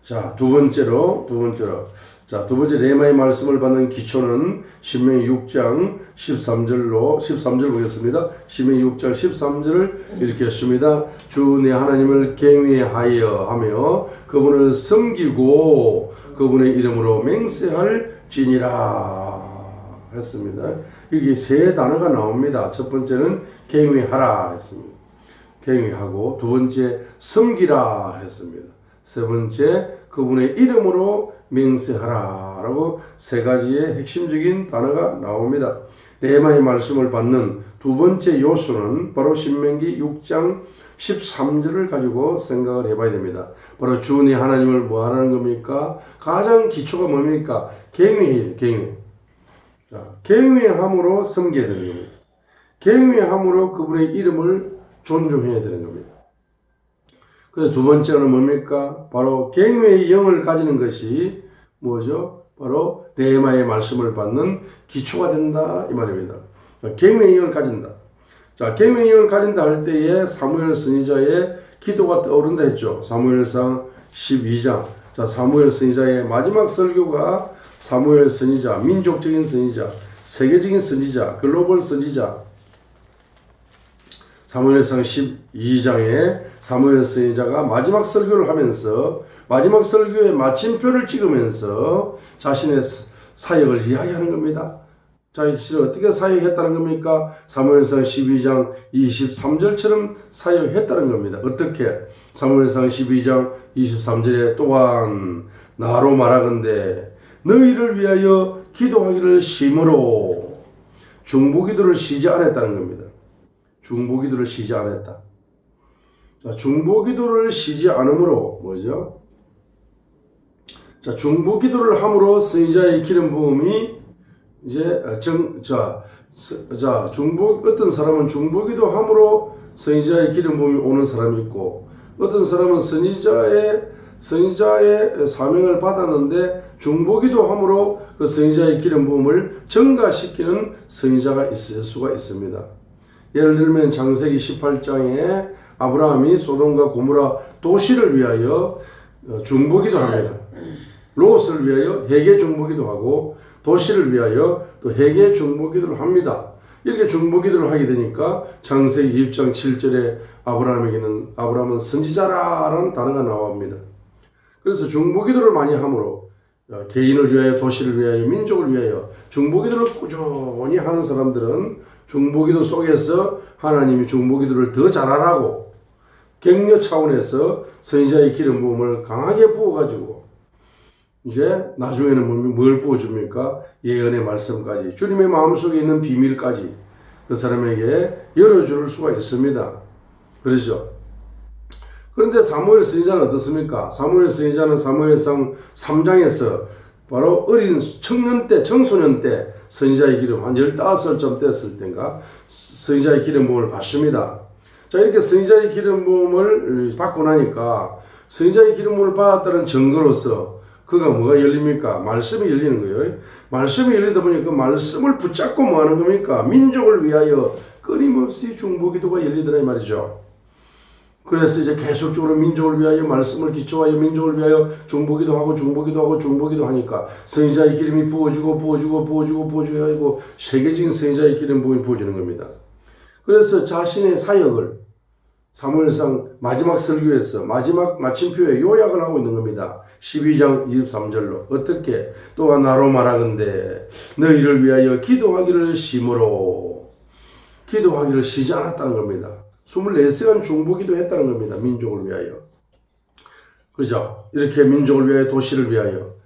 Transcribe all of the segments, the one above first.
자, 두 번째로. 자, 두 번째 레마의 말씀을 받는 기초는 신명기 6장 13절 보겠습니다. 신명기 6장 13절을 읽겠습니다. 주 내 하나님을 경외하여 하며 그분을 섬기고 그분의 이름으로 맹세할지니라 했습니다. 여기 세 단어가 나옵니다. 첫 번째는 경외하라 했습니다. 경외하고, 두 번째 섬기라 했습니다. 세 번째 그분의 이름으로 맹세하라 라고 세 가지의 핵심적인 단어가 나옵니다. 레마의 말씀을 받는 두 번째 요소는 바로 신명기 6장 13절을 가지고 생각을 해봐야 됩니다. 바로 주 내 하나님을 뭐 하라는 겁니까? 가장 기초가 뭡니까? 경외. 자, 경외함으로 섬겨야 되는 겁니다. 경외함으로 그분의 이름을 존중해야 되는 겁니다. 그래서 두 번째는 뭡니까? 바로 경외의 영을 가지는 것이 뭐죠? 바로 레마의 말씀을 받는 기초가 된다 이 말입니다. 경외의 영을 가진다. 자, 경외의 영을 가진다 할 때에 사무엘 선지자의 기도가 떠오른다 했죠. 사무엘상 12장. 자, 사무엘 선지자의 마지막 설교가 사무엘 선지자, 민족적인 선지자, 세계적인 선지자, 글로벌 선지자, 사무엘상 12장에 사무엘 선지자가 마지막 설교를 하면서 마지막 설교의 마침표를 찍으면서 자신의 사역을 이야기하는 겁니다. 자신이 어떻게 사역했다는 겁니까? 사무엘상 12장 23절처럼 사역했다는 겁니다. 어떻게? 사무엘상 12장 23절에 또한 나로 말하건대 너희를 위하여 기도하기를 심으로 중보기도를 쉬지 않았다는 겁니다. 중보기도를 쉬지 않았다. 자, 중보기도를 쉬지 않으므로 뭐죠? 자, 중보기도를 함으로 선지자의 기름 부음이 이제 어떤 사람은 중보기도 함으로 선지자의 기름 부음이 오는 사람이 있고, 어떤 사람은 선지자의 사명을 받았는데 중보기도 함으로 그 선지자의 기름 부음을 증가시키는 선지자가 있을 수가 있습니다. 예를 들면 창세기 18장에 아브라함이 소돔과 고모라 도시를 위하여 중보기도 합니다. 롯을 위하여 회개 중보기도 하고 도시를 위하여 또 회개 중보기도를 합니다. 이렇게 중보기도를 하게 되니까 창세기 1장 7절에 아브라함은 선지자라는 단어가 나옵니다. 그래서 중보기도를 많이 함으로 개인을 위하여, 도시를 위하여, 민족을 위하여 중보기도를 꾸준히 하는 사람들은 중보기도 속에서 하나님이 중보기도를 더 잘하라고 격려 차원에서 선지자의 기름 부음을 강하게 부어가지고 이제 나중에는 뭘 부어줍니까? 예언의 말씀까지, 주님의 마음속에 있는 비밀까지 그 사람에게 열어줄 수가 있습니다. 그렇죠? 그런데 사무엘 선지자는 어떻습니까? 사무엘 선지자는 사무엘상 3장에서 바로 어린 청소년 때 선지자의 기름 한 15살쯤 됐을 때인가 선지자의 기름 부음을 받습니다. 자, 이렇게 선지자의 기름 부음을 받고 나니까 선지자의 기름 부음을 받았다는 증거로서 그가 뭐가 열립니까? 말씀이 열리는 거예요. 말씀이 열리다 보니 그 말씀을 붙잡고 뭐 하는 겁니까? 민족을 위하여 끊임없이 중보기도가 열리더라 이 말이죠. 그래서 이제 계속적으로 민족을 위하여 말씀을 기초하여 민족을 위하여 중보기도 하니까 선지자의 기름이 부어지고 하고 세계적인 선지자의 기름 부음이 부어지는 겁니다. 그래서 자신의 사역을 사무엘상 마지막 설교에서 마지막 마침표에 요약을 하고 있는 겁니다. 12장 23절로 어떻게? 또한 나로 말하건대 너희를 위하여 기도하기를 심으로 기도하기를 쉬지 않았다는 겁니다. 24시간 중보기도 했다는 겁니다. 민족을 위하여. 그죠? 이렇게 민족을 위하여, 도시를 위하여,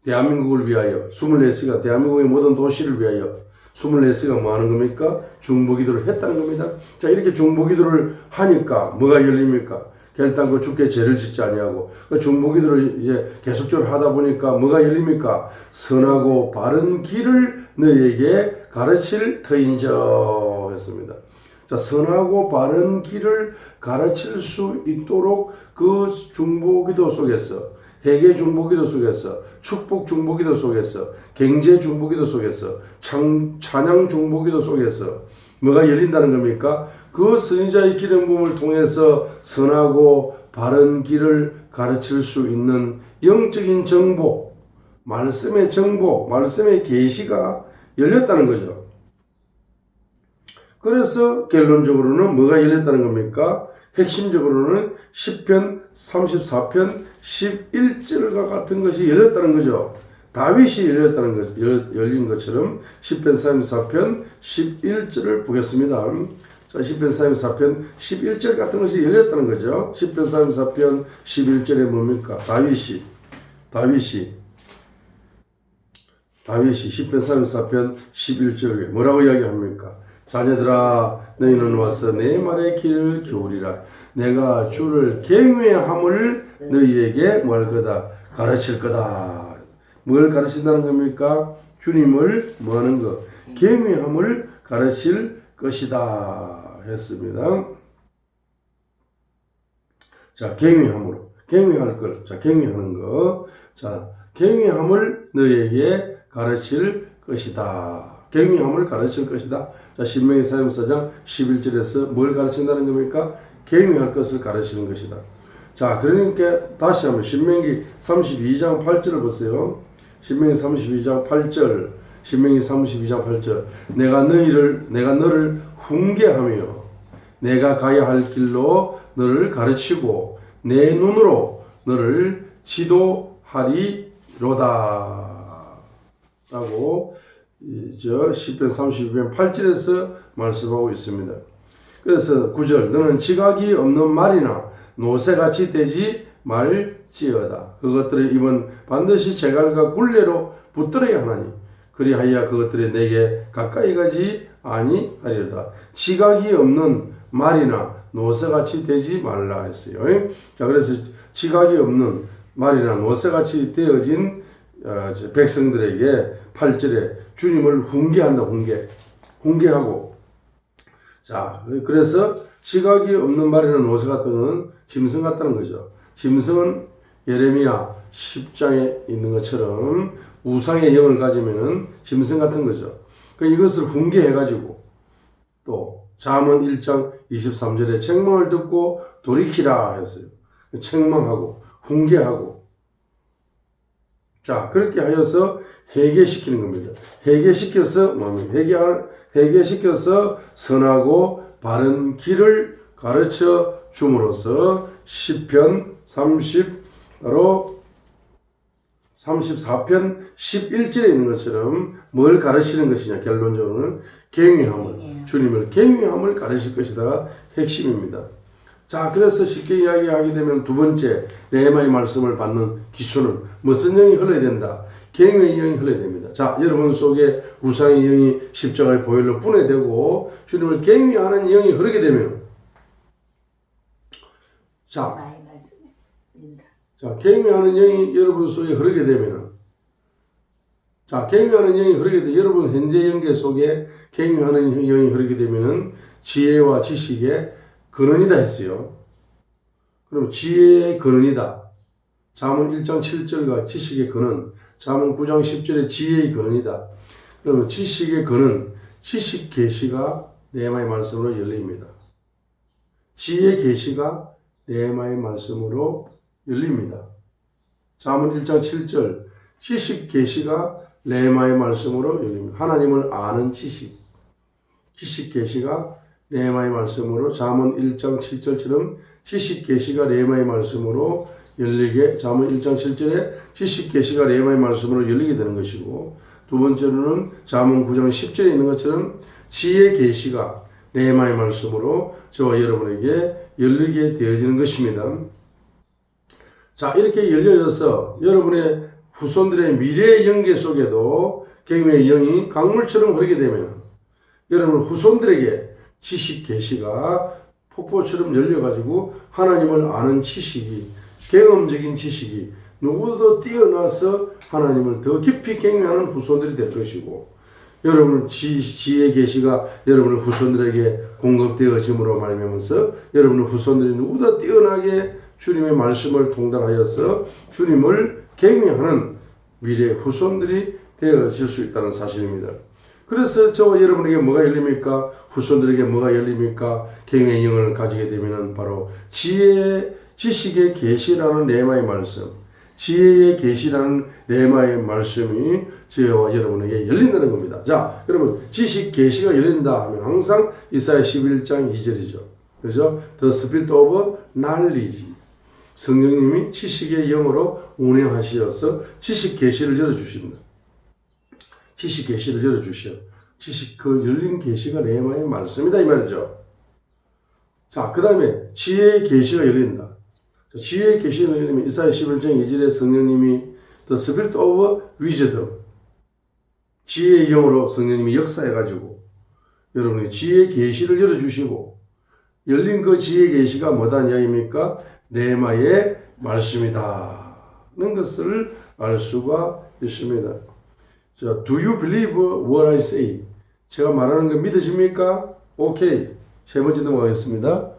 대한민국을 위하여 24시간 대한민국의 모든 도시를 위하여 24시간 뭐 하는 겁니까? 중보기도를 했다는 겁니다. 자, 이렇게 중보기도를 하니까 뭐가 열립니까? 결단코 주께 죄를 짓지 아니하고 그 중보기도를 이제 계속적으로 하다 보니까 뭐가 열립니까? 선하고 바른 길을 너희에게 가르칠 터인저 했습니다. 자, 선하고 바른 길을 가르칠 수 있도록 그 중보기도 속에서, 회개 중보기도 속에서, 축복 중보기도 속에서, 경제 중보기도 속에서, 찬양 중보기도 속에서 뭐가 열린다는 겁니까? 그 선지자의 기름 부음을 통해서 선하고 바른 길을 가르칠 수 있는 영적인 정보, 말씀의 정보, 말씀의 계시가 열렸다는 거죠. 그래서 결론적으로는 뭐가 열렸다는 겁니까? 핵심적으로는 시편 34편 11절과 같은 것이 열렸다는 거죠. 다윗이 열린 것처럼 시편 34편 11절을 보겠습니다. 자, 시편 34편 11절 같은 것이 열렸다는 거죠. 시편 34편 11절에 뭡니까? 다윗이 시편 34편 11절에 뭐라고 이야기합니까? 자녀들아 너희는 와서 내 말의 길을 기울이라. 내가 주를 경외함을 너희에게 뭐 할 거다? 가르칠 거다. 뭘 가르친다는 겁니까? 주님을 뭐 하는 거? 경외함을 가르칠 것이다 했습니다. 자, 경외할 걸. 자, 경외하는 거. 자, 경외함을 너희에게 가르칠 것이다. 경외함을 가르칠 것이다. 자, 신명기 34장 11절에서 뭘 가르친다는 겁니까? 경외할 것을 가르치는 것이다. 자, 그러니까 다시 한번 신명기 32장 8절을 보세요. 신명기 32장 8절. 신명기 32장 8절. 내가 너를 훈계하며 내가 가야 할 길로 너를 가르치고 내 눈으로 너를 지도하리로다. 라고 시편 32편 8절에서 말씀하고 있습니다. 그래서 9절 너는 지각이 없는 말이나 노새같이 되지 말지어다. 그것들의 입은 반드시 제갈과 굴레로 붙들어야 하나니 그리하여 그것들이 내게 가까이 가지 아니하리로다. 지각이 없는 말이나 노새같이 되지 말라 했어요. 자, 그래서 지각이 없는 말이나 노새같이 되어진 백성들에게 8절에 주님을 훈계한다. 훈계하고. 자, 그래서 지각이 없는 말이나 노새 같다는 짐승 같다는 거죠. 짐승은 예레미야 10장에 있는 것처럼 우상의 영을 가지면은 짐승 같은 거죠. 이것을 훈계해가지고 또 잠언 1장 23절에 책망을 듣고 돌이키라 했어요. 책망하고 훈계하고. 자, 그렇게 하여서 회개시키는 겁니다. 회개시켜서 회개시켜서 선하고 바른 길을 가르쳐 줌으로써 시편 34편 11절에 있는 것처럼 뭘 가르치는 것이냐? 결론적으로는 경외함을, 주님을 경외함을 가르칠 것이다가 핵심입니다. 자, 그래서 쉽게 이야기하게 되면 두 번째 레마의 말씀을 받는 기초는 무슨 영이 흘러야 된다? 경외의 영이 흘러야 됩니다. 자, 여러분 속에 우상의 영이 십자가의 보혈로 분해되고 주님을 경외하는 영이 흐르게 되면 자, 경외하는 영이 여러분 속에 흐르게 되면은 경외하는 영이 흐르게 되면 여러분 현재 영계 속에 경외하는 영이 흐르게 되면은 지혜와 지식의 근원이다 했어요. 그럼 지혜의 근원이다. 잠언 1장 7절과 지식의 근원, 잠언 9장 10절의 지혜의 근원이다. 그러면 지식의 근원, 지식 계시가 레마의 말씀으로 열립니다. 지혜 계시가 레마의 말씀으로 열립니다. 잠언 1장 7절 지식 계시가 레마의 말씀으로 열립니다. 하나님을 아는 지식 계시가 레마의 말씀으로 잠언 1장 7절처럼 지식 계시가 레마의 말씀으로 열리게 잠언 1장 7절에 지식 계시가 레마의 말씀으로 열리게 되는 것이고 두 번째로는 잠언 9장 10절에 있는 것처럼 지혜 계시가 레마의 말씀으로 저와 여러분에게 열리게 되어지는 것입니다. 자, 이렇게 열려져서 여러분의 후손들의 미래의 영계 속에도 경외의 영이 강물처럼 흐르게 되면 여러분 후손들에게 지식 계시가 폭포처럼 열려가지고 하나님을 아는 지식이, 경험적인 지식이 누구도 뛰어나서 하나님을 더 깊이 경외하는 후손들이 될 것이고 여러분 지혜 계시가 여러분의 후손들에게 공급되어짐으로 말미암아서 여러분의 후손들이 누구보다 뛰어나게 주님의 말씀을 통달하여서 주님을 경외하는 미래 후손들이 되어질 수 있다는 사실입니다. 그래서 저와 여러분에게 뭐가 열립니까? 후손들에게 뭐가 열립니까? 경외의 영을 가지게 되면 바로 지혜의 지식의 계시라는 레마의 말씀, 지혜의 계시라는 레마의 말씀이 저와 여러분에게 열린다는 겁니다. 자, 그러면 지식 계시가 열린다 하면 항상 이사야 11장 2절이죠. 그죠? The Spirit of Knowledge. 성령님이 지식의 영으로 운행하시어서 지식 계시를 열어주신다. 지식 계시를 열어주셔. 지식 그 열린 계시가 레마의 말씀이다 이 말이죠. 자, 그 다음에 지혜의 계시가 열린다. 지혜의 계시가 열리면 이사야 11장 2절에 성령님이 The Spirit of Wisdom, 지혜의 영으로 성령님이 역사해가지고 여러분이 지혜의 계시를 열어주시고 열린 그 지혜의 계시가 뭐다 이야기입니까? 레마의 말씀이다는 것을 알 수가 있습니다. 자, Do you believe what I say? 제가 말하는 거 믿으십니까? 오케이. 세 번째 넘어가겠습니다.